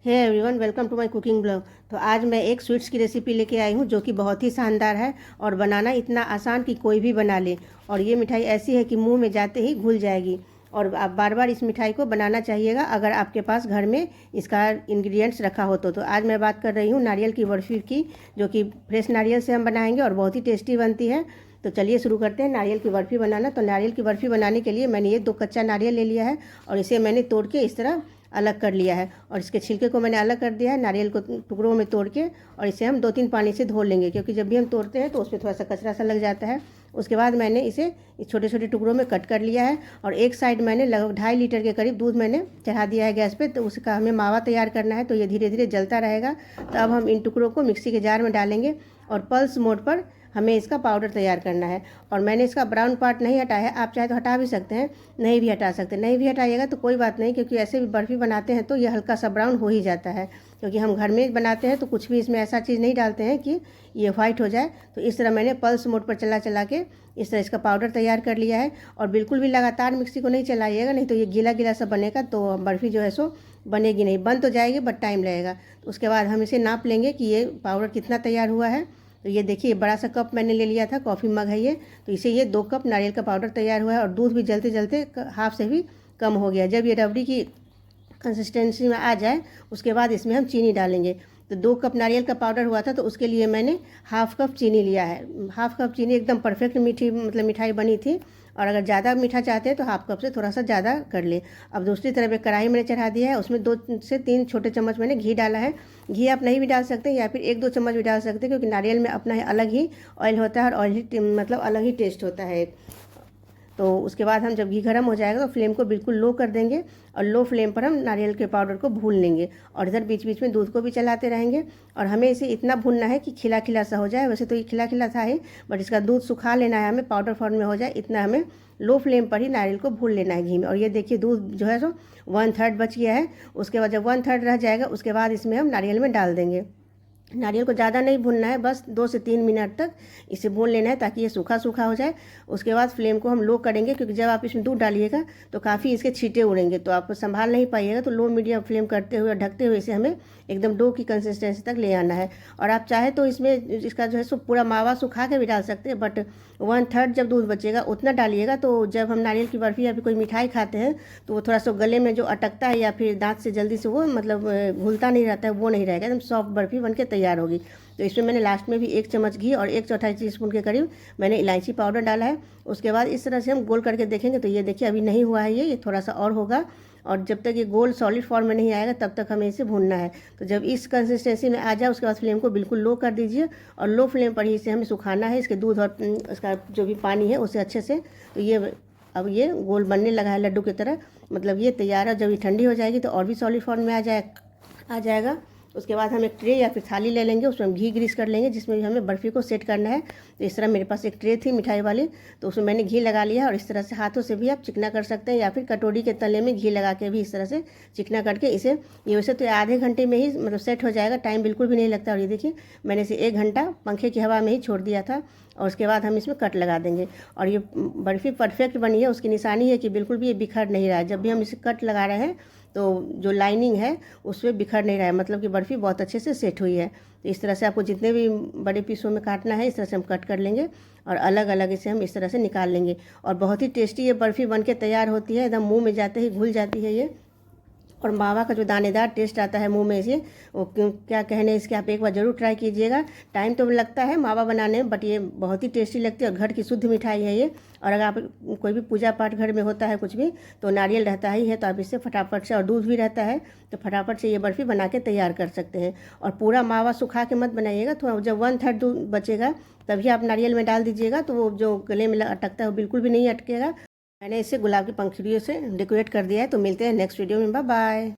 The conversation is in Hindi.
Hey everyone, welcome to my cooking blog. तो आज मैं एक स्वीट्स की रेसिपी लेके आई हूँ जो कि बहुत ही शानदार है और बनाना इतना आसान कि कोई भी बना ले। और ये मिठाई ऐसी है कि मुंह में जाते ही घुल जाएगी और आप बार बार इस मिठाई को बनाना चाहिएगा अगर आपके पास घर में इसका इंग्रेडिएंट्स रखा हो तो आज मैं बात कर रही हूँ नारियल की बर्फ़ी की, जो कि फ्रेश नारियल से हम बनाएंगे और बहुत ही टेस्टी बनती है। तो चलिए शुरू करते हैं नारियल की बर्फ़ी बनाना। तो नारियल की बर्फ़ी बनाने के लिए मैंने ये 2 कच्चा नारियल ले लिया है और इसे मैंने तोड़ के इस तरह अलग कर लिया है और इसके छिलके को मैंने अलग कर दिया है। नारियल को टुकड़ों में तोड़ के और इसे हम 2-3 पानी से धो लेंगे, क्योंकि जब भी हम तोड़ते हैं तो उसमें थोड़ा सा कचरा सा लग जाता है। उसके बाद मैंने इसे छोटे छोटे टुकड़ों में कट कर लिया है और एक साइड मैंने लगभग 2.5 लीटर के करीब दूध मैंने चढ़ा दिया है गैस पे। तो उसका हमें मावा तैयार करना है, तो ये धीरे धीरे जलता रहेगा। तो अब हम इन टुकड़ों को मिक्सी के जार में डालेंगे और पल्स मोड पर हमें इसका पाउडर तैयार करना है। और मैंने इसका ब्राउन पार्ट नहीं हटाया है, आप चाहे तो हटा भी सकते हैं, नहीं भी हटा सकते। नहीं भी हटाइएगा तो कोई बात नहीं, क्योंकि ऐसे भी बर्फ़ी बनाते हैं तो ये हल्का सा ब्राउन हो ही जाता है, क्योंकि हम घर में बनाते हैं तो कुछ भी इसमें ऐसा चीज़ नहीं डालते हैं कि ये वाइट हो जाए। तो इस तरह मैंने पल्स मोड पर चला चला के इस तरह इसका पाउडर तैयार कर लिया है। और बिल्कुल भी लगातार मिक्सी को नहीं चलाइएगा, नहीं तो ये गीला गीला सा बनेगा तो बर्फ़ी जो है सो बनेगी नहीं, बन तो जाएगी बट टाइम लगेगा। तो उसके बाद हम इसे नाप लेंगे कि ये पाउडर कितना तैयार हुआ है। तो ये देखिए, बड़ा सा कप मैंने ले लिया था, कॉफ़ी मग है ये। तो इसे ये 2 कप नारियल का पाउडर तैयार हुआ है और दूध भी जलते जलते हाफ से भी कम हो गया। जब ये रबड़ी की कंसिस्टेंसी में आ जाए उसके बाद इसमें हम चीनी डालेंगे। तो 2 कप नारियल का पाउडर हुआ था तो उसके लिए मैंने हाफ कप चीनी लिया है। हाफ कप चीनी एकदम परफेक्ट मीठी मिठाई बनी थी। और अगर ज़्यादा मीठा चाहते हैं तो हाफ कप से थोड़ा सा ज़्यादा कर ले। अब दूसरी तरफ एक कढ़ाई मैंने चढ़ा दिया है, उसमें 2 से 3 छोटे चम्मच मैंने घी डाला है। घी आप नहीं भी डाल सकते या फिर 1-2 चम्मच भी डाल सकते हैं, क्योंकि नारियल में अपना अलग ही ऑयल होता है और ऑयल ही अलग ही टेस्ट होता है। तो उसके बाद हम जब घी गर्म हो जाएगा तो फ्लेम को बिल्कुल लो कर देंगे और लो फ्लेम पर हम नारियल के पाउडर को भून लेंगे और इधर बीच बीच में दूध को भी चलाते रहेंगे। और हमें इसे इतना भूनना है कि खिला खिला सा हो जाए। वैसे तो ये खिला खिला था ही, बट इसका दूध सुखा लेना है हमें, पाउडर फॉर्म में हो जाए इतना हमें लो फ्लेम पर ही नारियल को भून लेना है घी में। और ये देखिए, दूध जो है सो 1/3 बच गया है। उसके बाद जब 1/3 रह जाएगा उसके बाद इसमें हम नारियल में डाल देंगे। नारियल को ज़्यादा नहीं भूनना है, बस 2 से 3 मिनट तक इसे भून लेना है ताकि ये सूखा सूखा हो जाए। उसके बाद फ्लेम को हम लो करेंगे, क्योंकि जब आप इसमें दूध डालिएगा तो काफ़ी इसके छींटे उड़ेंगे, तो आप संभाल नहीं पाइएगा। तो लो मीडियम फ्लेम करते हुए ढकते हुए इसे हमें एकदम डो की कंसिस्टेंसी तक ले आना है। और आप चाहे तो इसमें इसका जो है सो पूरा मावा सुखा के भी डाल सकते हैं, बट 1/3 जब दूध बचेगा उतना डालिएगा। तो जब हम नारियल की बर्फ़ी या फिर कोई मिठाई खाते हैं तो वो थोड़ा सा गले में जो अटकता है या फिर दांत से जल्दी से वो घुलता नहीं रहता है, वो नहीं रहेगा, एकदम सॉफ्ट बर्फ़ी बन के तैयार होगी। तो इसमें मैंने लास्ट में भी 1 चम्मच घी और 1/4 टीस्पून के करीब मैंने इलायची पाउडर डाला है। उसके बाद इस तरह से हम गोल करके देखेंगे तो ये देखिए, अभी नहीं हुआ है, ये थोड़ा सा और होगा। और जब तक ये गोल सॉलिड फॉर्म में नहीं आएगा तब तक हमें इसे भूनना है। तो जब इस कंसिस्टेंसी में आ जाए उसके बाद फ्लेम को बिल्कुल लो कर दीजिए और लो फ्लेम पर ही इसे हमें सुखाना है, इसके दूध और इसका जो भी पानी है उसे अच्छे से। तो ये अब ये गोल बनने लगा है लड्डू की तरह, ये तैयार है। जब ये ठंडी हो जाएगी तो और भी सॉलिड फॉर्म में आ जाएगा। उसके बाद हम एक ट्रे या फिर थाली ले लेंगे, उसमें हम घी ग्रीस कर लेंगे, जिसमें भी हमें बर्फ़ी को सेट करना है। तो इस तरह मेरे पास एक ट्रे थी मिठाई वाली, तो उसमें मैंने घी लगा लिया और इस तरह से हाथों से भी आप चिकना कर सकते हैं या फिर कटोरी के तले में घी लगा के भी इस तरह से चिकना करके इसे, ये वैसे तो आधे घंटे में ही सेट हो जाएगा, टाइम बिल्कुल भी नहीं लगता। और ये देखिए, मैंने इसे 1 घंटा पंखे की हवा में ही छोड़ दिया था और उसके बाद हम इसमें कट लगा देंगे। और ये बर्फ़ी परफेक्ट बनी है, उसकी निशानी है कि बिल्कुल भी ये बिखर नहीं रहा है। जब भी हम इसे कट लगा रहे हैं तो जो लाइनिंग है उसमें बिखर नहीं रहा है, कि बर्फ़ी बहुत अच्छे से सेट हुई है। तो इस तरह से आपको जितने भी बड़े पीसों में काटना है इस तरह से हम कट कर लेंगे और अलग अलग इसे हम इस तरह से निकाल लेंगे। और बहुत ही टेस्टी ये बर्फ़ी बन के तैयार होती है, एकदम मुँह में जाते ही घुल जाती है ये। और मावा का जो दानेदार टेस्ट आता है मुंह में से, वो क्या कहने इसके, आप एक बार ज़रूर ट्राई कीजिएगा। टाइम तो लगता है मावा बनाने में, बट ये बहुत ही टेस्टी लगती है और घर की शुद्ध मिठाई है ये। और अगर आप कोई भी पूजा पाठ घर में होता है कुछ भी तो नारियल रहता ही है, तो आप इससे फटाफट से, और दूध भी रहता है तो फटाफट से ये बर्फ़ी बना के तैयार कर सकते हैं। और पूरा मावा सुखा के मत बनाइएगा, थोड़ा जब 1/3 दूध बचेगा तभी आप नारियल में डाल दीजिएगा, तो वो जो गले में अटकता है वो बिल्कुल भी नहीं अटकेगा। मैंने इसे गुलाब की पंखुड़ियों से डेकोरेट कर दिया है। तो मिलते हैं नेक्स्ट वीडियो में, बाय बाय।